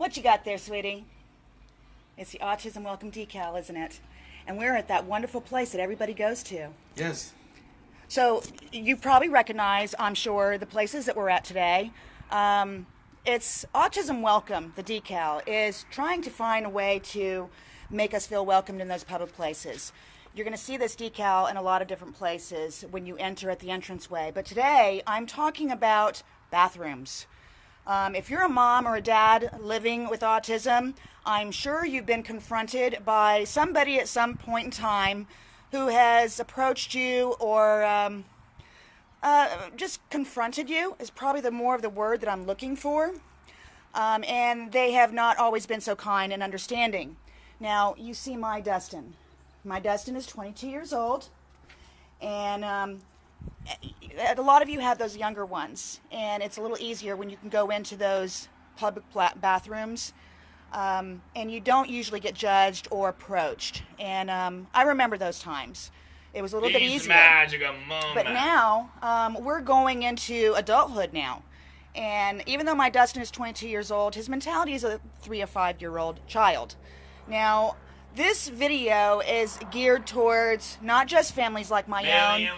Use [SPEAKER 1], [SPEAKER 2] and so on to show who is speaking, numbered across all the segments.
[SPEAKER 1] What you got there, sweetie? It's the Autism Welcome decal, isn't it? And we're at that wonderful place that everybody goes to.
[SPEAKER 2] Yes.
[SPEAKER 1] So you probably recognize, I'm sure, the places that we're at today. It's Autism Welcome, the decal, is trying to find a way to make us feel welcomed in those public places. You're going to see this decal in a lot of different places when you enter at the entranceway. But today, I'm talking about bathrooms. If you're a mom or a dad living with autism, I'm sure you've been confronted by somebody at some point in time who has approached you or just confronted you is probably the more of the word that I'm looking for. And they have not always been so kind and understanding. Now, you see my Dustin. My Dustin is 22 years old, and a lot of you have those younger ones, and it's a little easier when you can go into those public bathrooms, and you don't usually get judged or approached. And I remember those times. It was a little bit easier.
[SPEAKER 3] Magical moments.
[SPEAKER 1] But now, we're going into adulthood now. And even though my Dustin is 22 years old, his mentality is a 3 or 5 year old child. Now, this video is geared towards not just families like my own,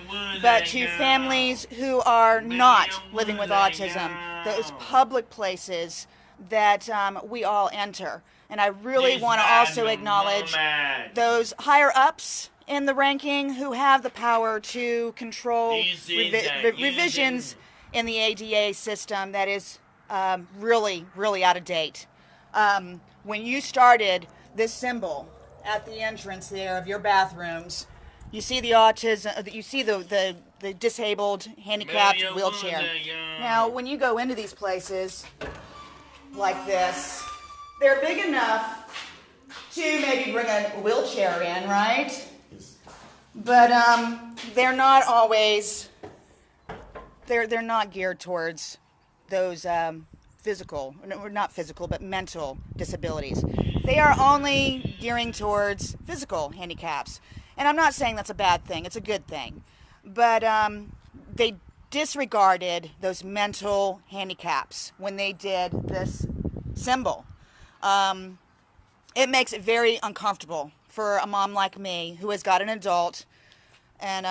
[SPEAKER 1] but to families who are not living with autism, those public places that we all enter. And I really want to also acknowledge those higher ups in the ranking who have the power to control revisions in the ADA system that is really, really out of date. When you started this symbol at the entrance there of your bathrooms, you see the autism, you see the disabled, handicapped wheelchair. Now, when you go into these places like this, they're big enough to maybe bring a wheelchair in, right? But they're not always, they're not geared towards those physical, not physical, but mental disabilities. They are only gearing towards physical handicaps. And I'm not saying that's a bad thing, it's a good thing. But they disregarded those mental handicaps when they did this symbol. It makes it very uncomfortable for a mom like me who has got an adult and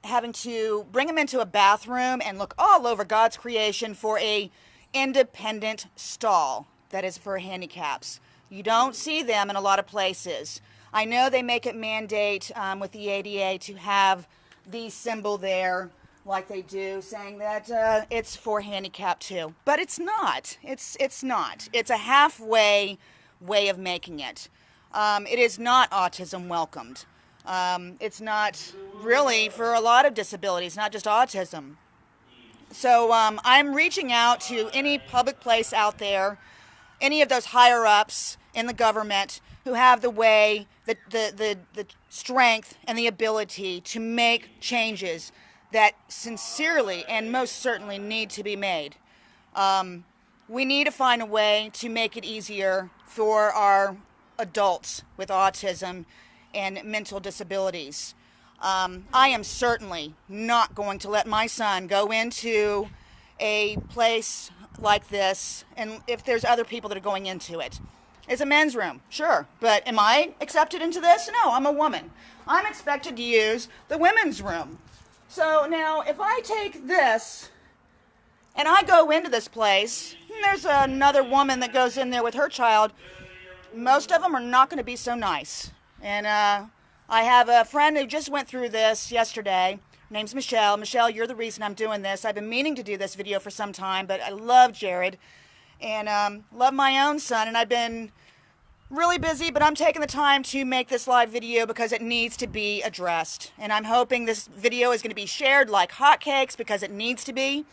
[SPEAKER 1] having to bring him into a bathroom and look all over God's creation for a independent stall that is for handicaps. You don't see them in a lot of places. I know they make it mandate with the ADA to have the symbol there like they do, saying that it's for handicap too. But it's not. It's not. It's a halfway way of making it. It is not autism welcomed. It's not really for a lot of disabilities, not just autism. So I'm reaching out to any public place out there, any of those higher ups in the government who have the way, the strength and the ability to make changes that sincerely and most certainly need to be made. We need to find a way to make it easier for our adults with autism and mental disabilities. I am certainly not going to let my son go into a place like this, and if there's other people that are going into it. It's a men's room, sure, but am I accepted into this? No, I'm a woman. I'm expected to use the women's room. So now, if I take this and I go into this place, and there's another woman that goes in there with her child, most of them are not going to be so nice. And I have a friend who just went through this yesterday. Her name's Michelle. Michelle, you're the reason I'm doing this. I've been meaning to do this video for some time, but I love Jared and love my own son, and I've been really busy, but I'm taking the time to make this live video because it needs to be addressed. And I'm hoping this video is going to be shared like hotcakes because it needs to be.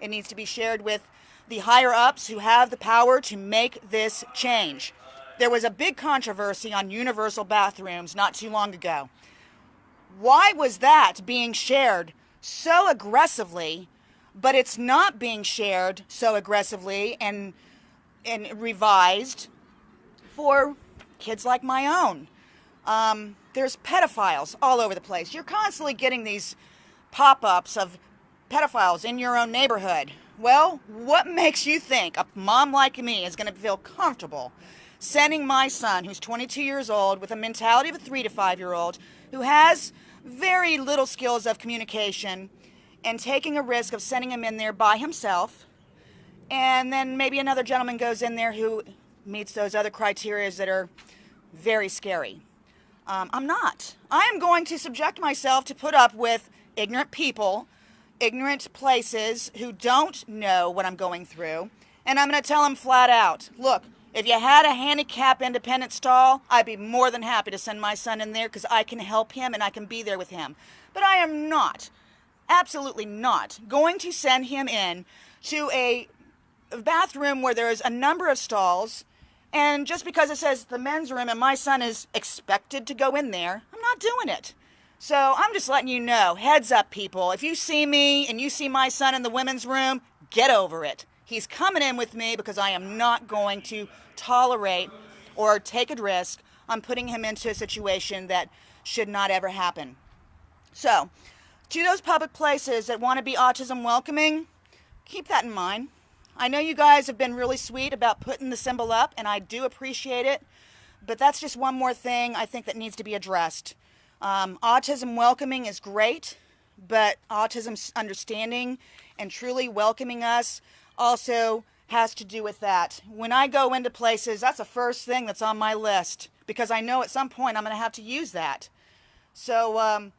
[SPEAKER 1] It needs to be shared with the higher ups who have the power to make this change. There was a big controversy on universal bathrooms not too long ago. Why was that being shared so aggressively, but it's not being shared so aggressively and revised for kids like my own? There's pedophiles all over the place. You're constantly getting these pop-ups of pedophiles in your own neighborhood. Well, what makes you think a mom like me is going to feel comfortable sending my son, who's 22 years old, with a mentality of a 3 to 5 year old, who has very little skills of communication, and taking a risk of sending him in there by himself, and then maybe another gentleman goes in there who meets those other criteria that are very scary? I'm not. I am going to subject myself to put up with ignorant people, ignorant places who don't know what I'm going through, and I'm going to tell them flat out, look, if you had a handicap independent stall, I'd be more than happy to send my son in there because I can help him and I can be there with him. But I am not, absolutely not, going to send him in to a bathroom where there's a number of stalls, and just because it says the men's room and my son is expected to go in there, I'm not doing it. So I'm just letting you know, heads up people, if you see me and you see my son in the women's room, get over it. He's coming in with me because I am not going to tolerate or take a risk on putting him into a situation that should not ever happen. So, to those public places that want to be autism welcoming, keep that in mind. I know you guys have been really sweet about putting the symbol up, and I do appreciate it, but that's just one more thing I think that needs to be addressed. Autism welcoming is great, but autism understanding and truly welcoming us also has to do with that. When I go into places, that's the first thing that's on my list, because I know at some point I'm going to have to use that. So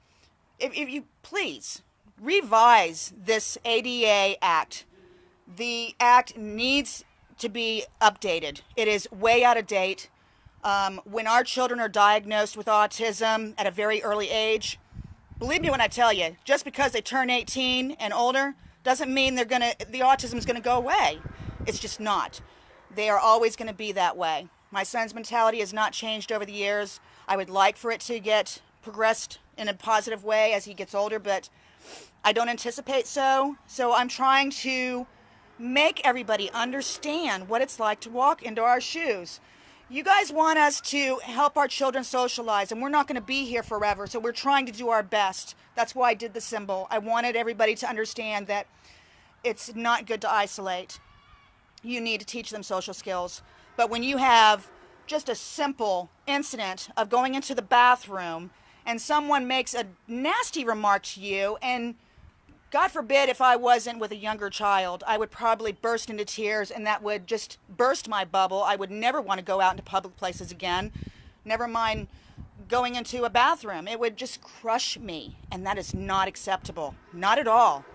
[SPEAKER 1] if you please revise this ADA Act. The act needs to be updated. It is way out of date. When our children are diagnosed with autism at a very early age, believe me when I tell you, just because they turn 18 and older doesn't mean the autism is going to go away. It's just not. They are always going to be that way. My son's mentality has not changed over the years. I would like for it to get progressed in a positive way as he gets older, but I don't anticipate so. So I'm trying to make everybody understand what it's like to walk into our shoes. You guys want us to help our children socialize, and we're not going to be here forever, so we're trying to do our best. That's why I did the symbol. I wanted everybody to understand that it's not good to isolate. You need to teach them social skills. But when you have just a simple incident of going into the bathroom and someone makes a nasty remark to you, and God forbid if I wasn't with a younger child, I would probably burst into tears, and that would just burst my bubble. I would never want to go out into public places again, never mind going into a bathroom. It would just crush me, and that is not acceptable. Not at all.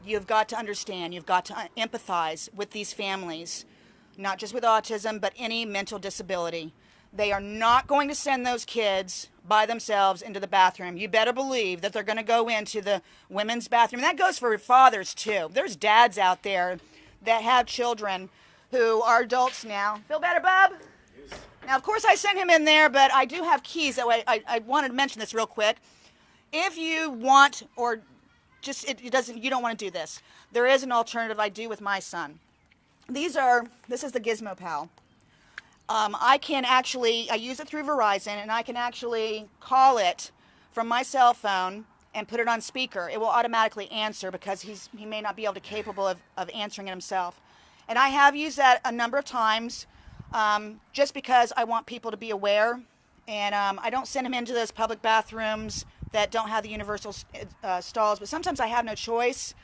[SPEAKER 1] You've got to understand, you've got to empathize with these families, not just with autism, but any mental disability. They are not going to send those kids by themselves into the bathroom. You better believe that they're going to go into the women's bathroom. And that goes for fathers, too. There's dads out there that have children who are adults now. Feel better, Bob? Yes. Now, of course, I sent him in there, but I do have keys. That way, I wanted to mention this real quick. If you want, or just you don't want to do this, there is an alternative I do with my son. This is the Gizmo Pal. I use it through Verizon, and I can actually call it from my cell phone and put it on speaker. It will automatically answer because he may not be able to capable of answering it himself. And I have used that a number of times just because I want people to be aware. And I don't send them into those public bathrooms that don't have the universal stalls, but sometimes I have no choice.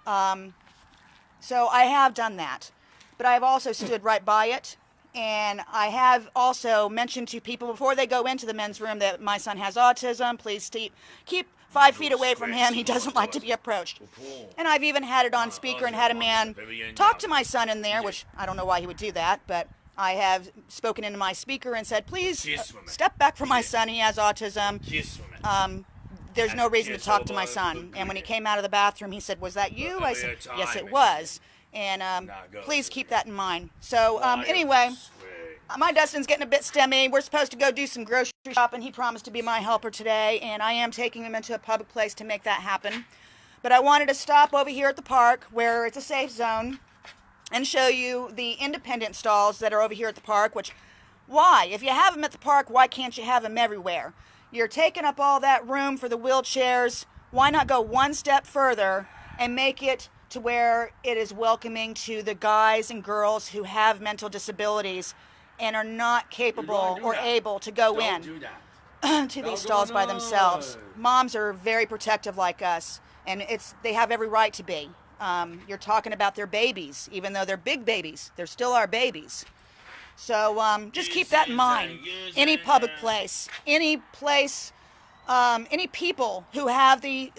[SPEAKER 1] So I have done that. But I have also stood right by it. And I have also mentioned to people before they go into the men's room that my son has autism. Please keep 5 feet away from him. He doesn't like to be approached. And I've even had it on speaker and had a man talk to my son in there, which I don't know why he would do that, but I have spoken into my speaker and said, please step back from my son. He has autism. There's no reason to talk to my son. And when he came out of the bathroom, he said, was that you? I said, yes, it was. And please keep that in mind. So anyway, my Dustin's getting a bit stemmy. We're supposed to go do some grocery shopping. He promised to be my helper today, and I am taking him into a public place to make that happen. But I wanted to stop over here at the park where it's a safe zone and show you the independent stalls that are over here at the park, why? If you have them at the park, why can't you have them everywhere? You're taking up all that room for the wheelchairs. Why not go one step further and make it to where it is welcoming to the guys and girls who have mental disabilities and are not capable or able to go in to these stalls by themselves. Moms are very protective like us, and they have every right to be. You're talking about their babies, even though they're big babies, they're still our babiys. So just keep that in mind. Any public place, any people who have the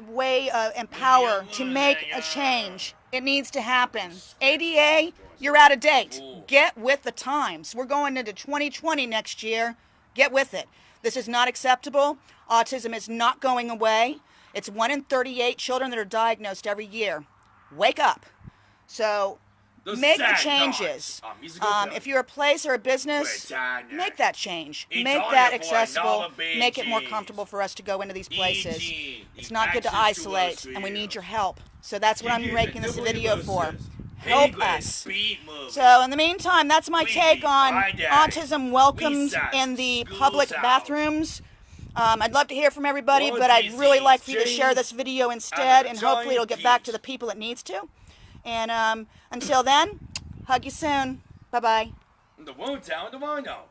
[SPEAKER 1] way and power to make a change, it needs to happen. ADA, you're out of date. Get with the times. We're going into 2020 next year. Get with it. This is not acceptable. Autism is not going away. It's 1 in 38 children that are diagnosed every year. Wake up. So make the changes. If you're a place or a business, make that change. Make that accessible. Make it more comfortable for us to go into these places. It's not good to isolate, and we need your help. So that's what I'm making this video for. Help us. So in the meantime, that's my take on autism welcomed in the public bathrooms. I'd love to hear from everybody, but I'd really like for you to share this video instead, and hopefully it'll get back to the people it needs to. And until then, hug you soon. Bye-bye.
[SPEAKER 2] The one town, the one now.